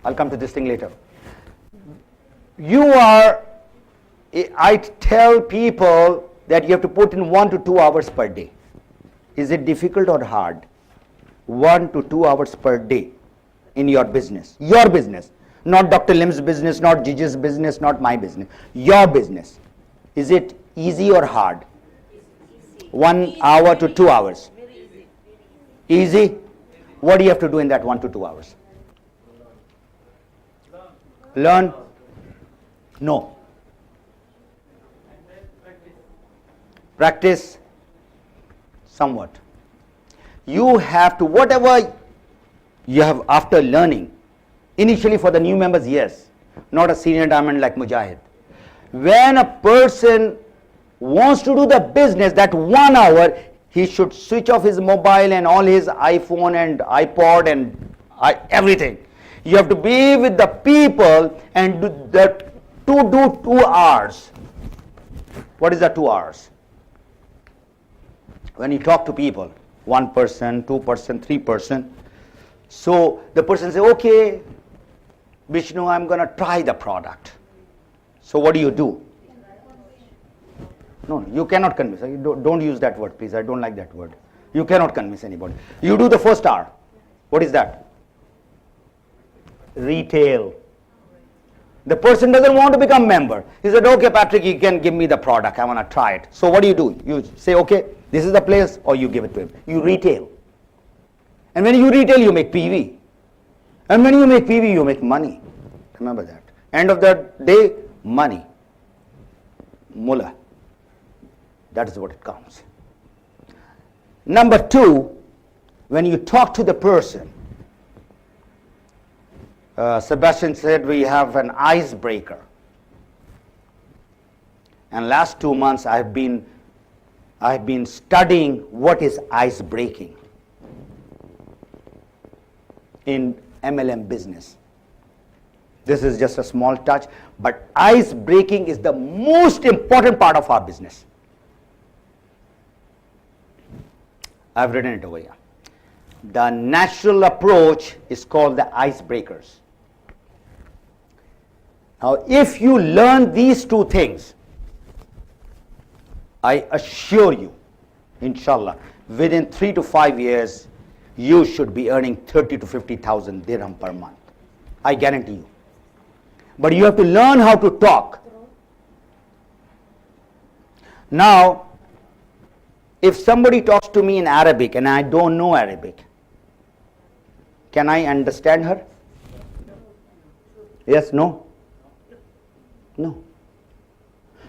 I'll come to this thing later. I tell people that you have to put in 1 to 2 hours per day. Is it difficult or hard? 1 to 2 hours per day in your business. Your business. Not Dr. Lim's business, not Gigi's business, not my business. Your business. Is it easy or hard? 1 hour to 2 hours. Easy? What do you have to do in that 1 to 2 hours? Learn? No. Practice? Somewhat. You have to, whatever you have after learning, initially for the new members, yes, not a senior diamond like Mujahid. When a person wants to do the business, that 1 hour, he should switch off his mobile and all his iPhone and iPod and everything. You have to be with the people and do 2 hours. What is the 2 hours? When you talk to people, 1 person, 2 person, 3 person. So the person say, okay, Vishnu, I'm going to try the product. So what do? No, you cannot convince. Don't use that word, please. I don't like that word. You cannot convince anybody. You do the first hour. What is that? Retail. The person doesn't want to become member. He said, okay, Patrick, you can give me the product. I want to try it. So what do? You say, okay, this is the place, or you give it to him. You retail. And when you retail, you make PV. And when you make PV, you make money. Remember that. End of the day, money. Mullah. That is what it counts. Number 2, when you talk to the person, Sebastian said we have an icebreaker. And last 2 months I've been studying what is ice breaking in MLM business. This is just a small touch, but ice breaking is the most important part of our business. I've written it over here. The natural approach is called the icebreakers. Now, if you learn these 2 things, I assure you, inshallah, within 3 to 5 years, you should be earning 30 to 50,000 dirham per month. I guarantee you. But you have to learn how to talk. Now, if somebody talks to me in Arabic and I don't know Arabic, can I understand her? Yes, no? No.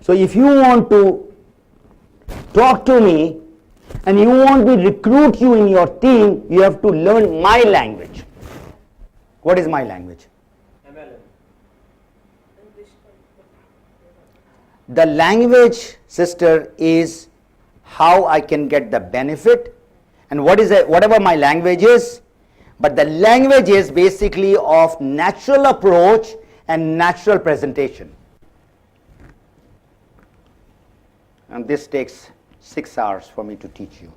So if you want to talk to me and you want me to recruit you in your team, you have to learn my language. What is my language? The language, sister, is how I can get the benefit, and whatever my language is, but the language is basically of natural approach and natural presentation. And this takes 6 hours for me to teach you.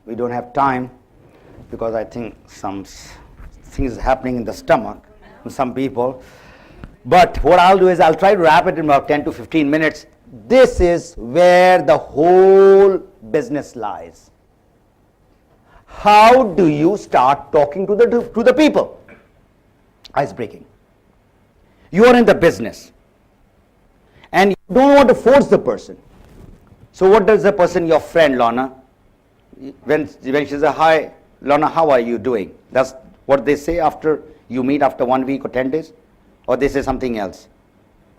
We don't have time because I think some things happening in the stomach in some people. But what I'll do is I'll try to wrap it in about 10 to 15 minutes. This is where the whole business lies. How do you start talking to the people? Ice breaking. You are in the business and you don't want to force the person. So what does the person, your friend Lorna, when she says, hi Lorna, how are you doing? That's what they say after you meet after 1 week or 10 days? Or they say something else?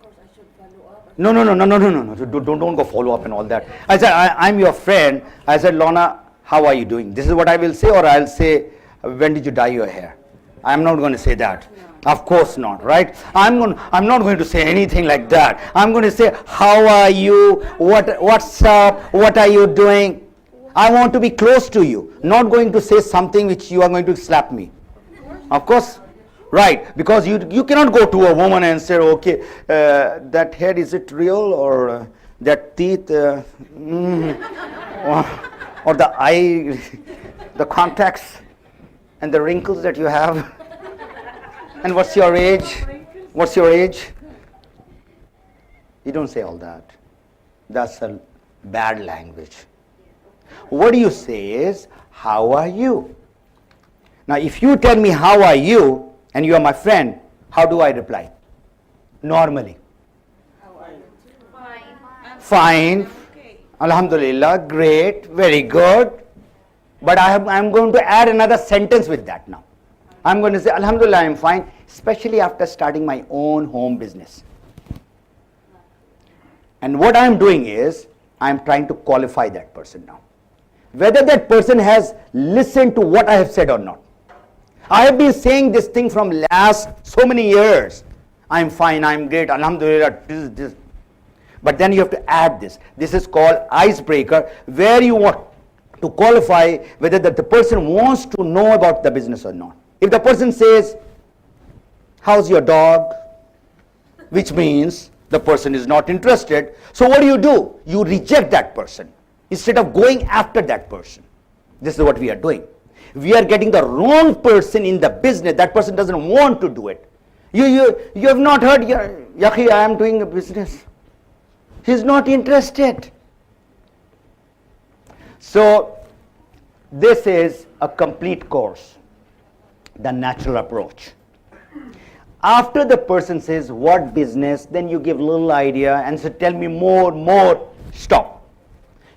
Of course I should follow up. No. Don't go follow up and all that. I said, I'm your friend. I said, Lorna, how are you doing? This is what I will say, or I'll say, when did you dye your hair? I'm not going to say that. No. Of course not, right? I'm not going to say anything like that. I'm going to say, how are you? What's up? What are you doing? I want to be close to you. Not going to say something which you are going to slap me. Of course. Right, because you cannot go to a woman and say, okay, that hair, is it real, or that teeth, or the eye, the contacts and the wrinkles that you have. And what's your age? What's your age? You don't say all that. That's a bad language. What you say is, how are you? Now, if you tell me how are you, and you are my friend, how do I reply? Normally. Fine. Alhamdulillah, great, very good. But I'm going to add another sentence with that now. I'm going to say, Alhamdulillah, I'm fine, especially after starting my own home business. And what I'm doing is, I'm trying to qualify that person now. Whether that person has listened to what I have said or not. I have been saying this thing from last so many years. I'm fine, I'm great, Alhamdulillah, this. But then you have to add this. This is called icebreaker, where you want to qualify whether the person wants to know about the business or not. If the person says, how's your dog? Which means the person is not interested. So what do? You reject that person instead of going after that person. This is what we are doing. We are getting the wrong person in the business. That person doesn't want to do it. You have not heard, Yakhi, I am doing a business. He's not interested. So this is a complete course, the natural approach. After the person says, what business, then you give little idea and say, tell me more, stop.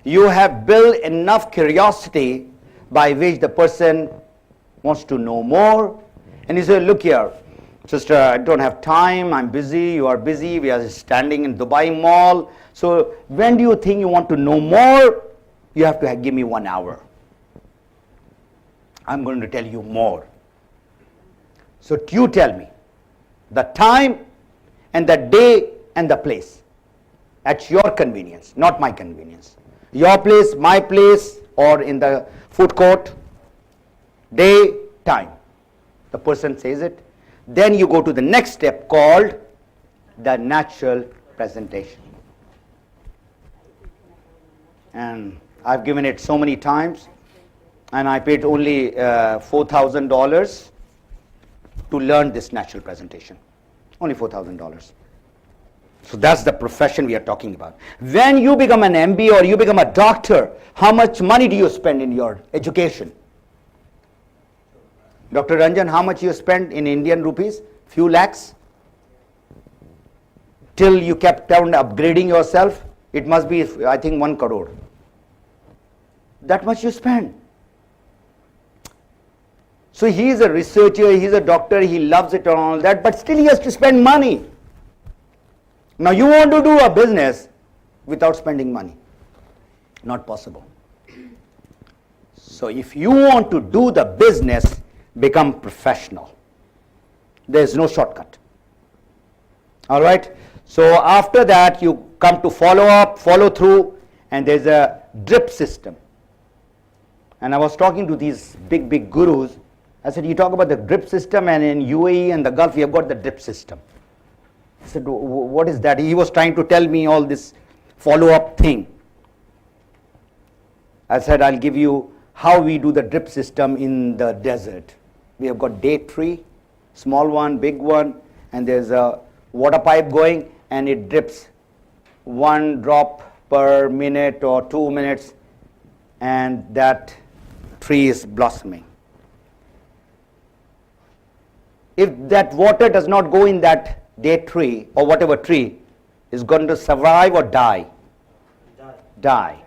You have built enough curiosity by which the person wants to know more. And you say, look here, sister, I don't have time, I'm busy, you are busy, we are standing in Dubai Mall. So when do you think you want to know more? You have to give me 1 hour. I'm going to tell you more. So you tell me the time and the day and the place at your convenience, not my convenience. Your place, my place, or in the food court, day, time. The person says it. Then you go to the next step called the natural presentation. And I've given it so many times, and I paid only $4,000 to learn this natural presentation. Only $4,000. So that's the profession we are talking about. When you become an MBA or you become a doctor, how much money do you spend in your education? Dr. Ranjan, how much you spent in Indian rupees? Few lakhs? Till you kept on upgrading yourself, it must be, I think, 1 crore. That much you spend. So he is a researcher, he is a doctor, he loves it and all that, but still he has to spend money. Now you want to do a business without spending money. Not possible. So if you want to do the business, become professional. There is no shortcut. All right. So after that you come to follow up, follow through, and there's a drip system. And I was talking to these big gurus. I said, you talk about the drip system, and in UAE and the Gulf, we have got the drip system. I said, what is that? He was trying to tell me all this follow-up thing. I said, I'll give you how we do the drip system in the desert. We have got date tree, small one, big one, and there's a water pipe going, and it drips 1 drop per minute or 2 minutes, and that tree is blossoming. If that water does not go in that date tree or whatever tree, is going to survive or die? Die.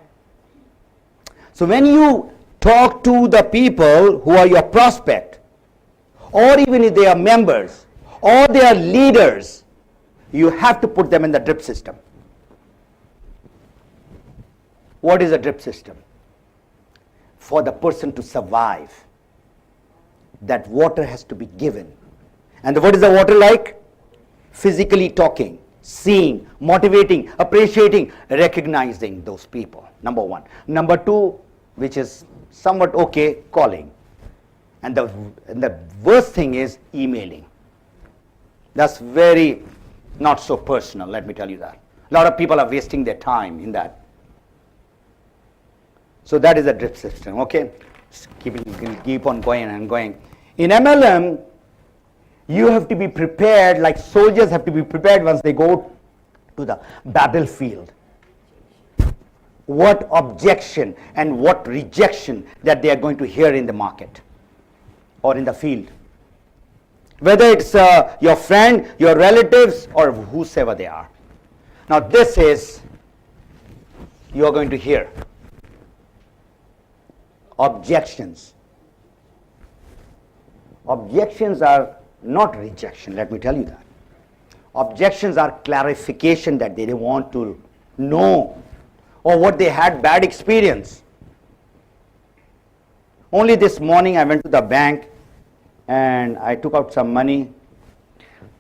So when you talk to the people who are your prospect, or even if they are members, or they are leaders, you have to put them in the drip system. What is a drip system? For the person to survive, that water has to be given. And what is the water like? Physically talking, seeing, motivating, appreciating, recognizing those people. Number one. Number two, which is somewhat okay, calling. And the worst thing is emailing. That's very not so personal, let me tell you that. A lot of people are wasting their time in that. So that is a drip system, okay? Keep on going and going. In MLM, You have to be prepared, like soldiers have to be prepared once they go to the battlefield. What objection and what rejection that they are going to hear in the market or in the field. Whether it's your friend, your relatives, or whosoever they are. Now this is, you are going to hear objections. Objections are not rejection, let me tell you that. Objections are clarification that they want to know, or what they had bad experience. Only this morning I went to the bank and I took out some money.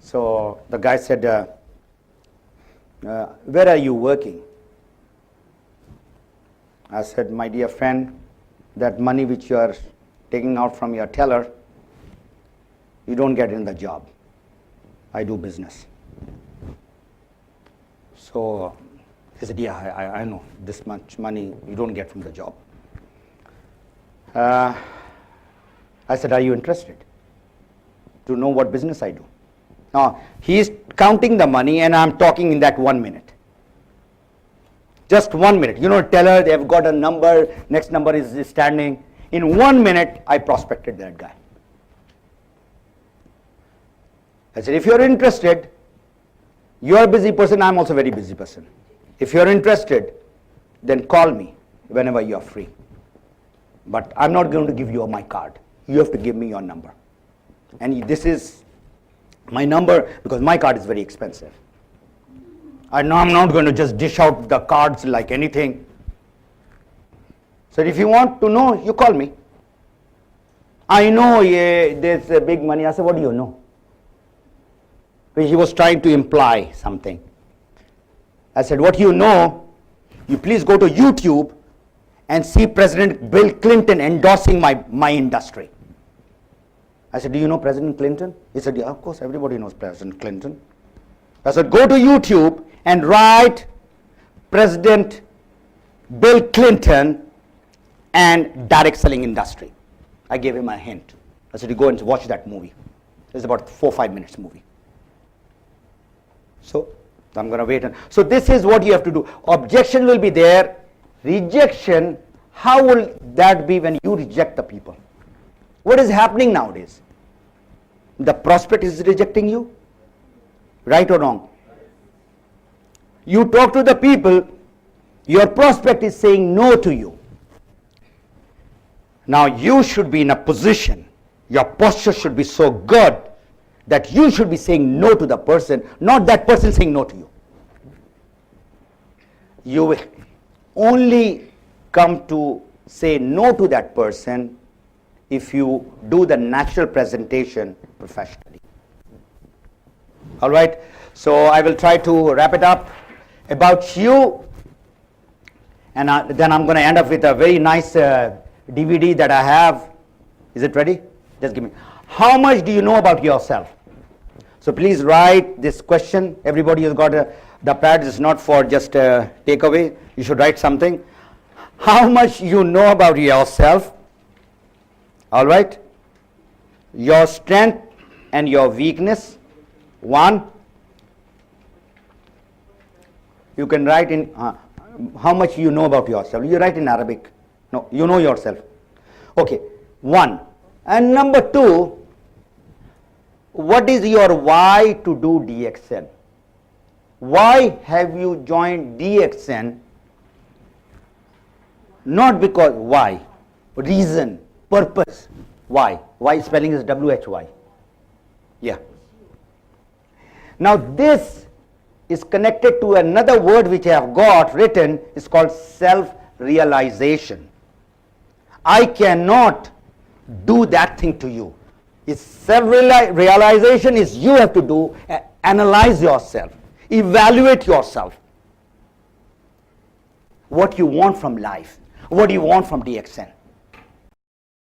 So the guy said, where are you working? I said, my dear friend, that money which you are taking out from your teller, you don't get in the job. I do business. So he said, yeah, I know, this much money you don't get from the job. I said, are you interested to know what business I do? Now, he is counting the money and I'm talking in that 1 minute. Just 1 minute. You know, teller, they have got a number, next number is standing. In 1 minute, I prospected that guy. I said, if you're interested, you're a busy person, I'm also a very busy person. If you're interested, then call me whenever you're free. But I'm not going to give you my card. You have to give me your number. And this is my number because my card is very expensive. I know I'm not going to just dish out the cards like anything. So if you want to know, you call me. I know there's a big money. I said, what do you know? He was trying to imply something. I said, what you know, you please go to YouTube and see President Bill Clinton endorsing my industry. I said, do you know President Clinton? He said, yeah, of course, everybody knows President Clinton. I said, go to YouTube and write President Bill Clinton and direct selling industry. I gave him a hint. I said, you go and watch that movie. It's about 4 or 5 minutes movie. So I'm going to wait. So this is what you have to do. Objection will be there. Rejection, how will that be when you reject the people? What is happening nowadays? The prospect is rejecting you? Right or wrong? You talk to the people, your prospect is saying no to you. Now you should be in a position, your posture should be so good that you should be saying no to the person, not that person saying no to you. You will only come to say no to that person if you do the natural presentation professionally. All right, so I will try to wrap it up about you, and then I'm going to end up with a very nice DVD that I have. Is it ready? Just give me. How much do you know about yourself? So please write this question. Everybody has got the pad is not for just takeaway. You should write something. How much you know about yourself? All right. Your strength and your weakness. 1. You can write in how much you know about yourself. You write in Arabic. No, you know yourself. Okay. 1. And number 2. What is your why to do DXN? Why have you joined DXN? Not because, why? Reason, purpose. Why? Why spelling is WHY. Yeah. Now this is connected to another word which I have got written. It's called self-realization. I cannot do that thing to you. It's self-realization is you have to do, analyze yourself, evaluate yourself. What you want from life, what do you want from DXN.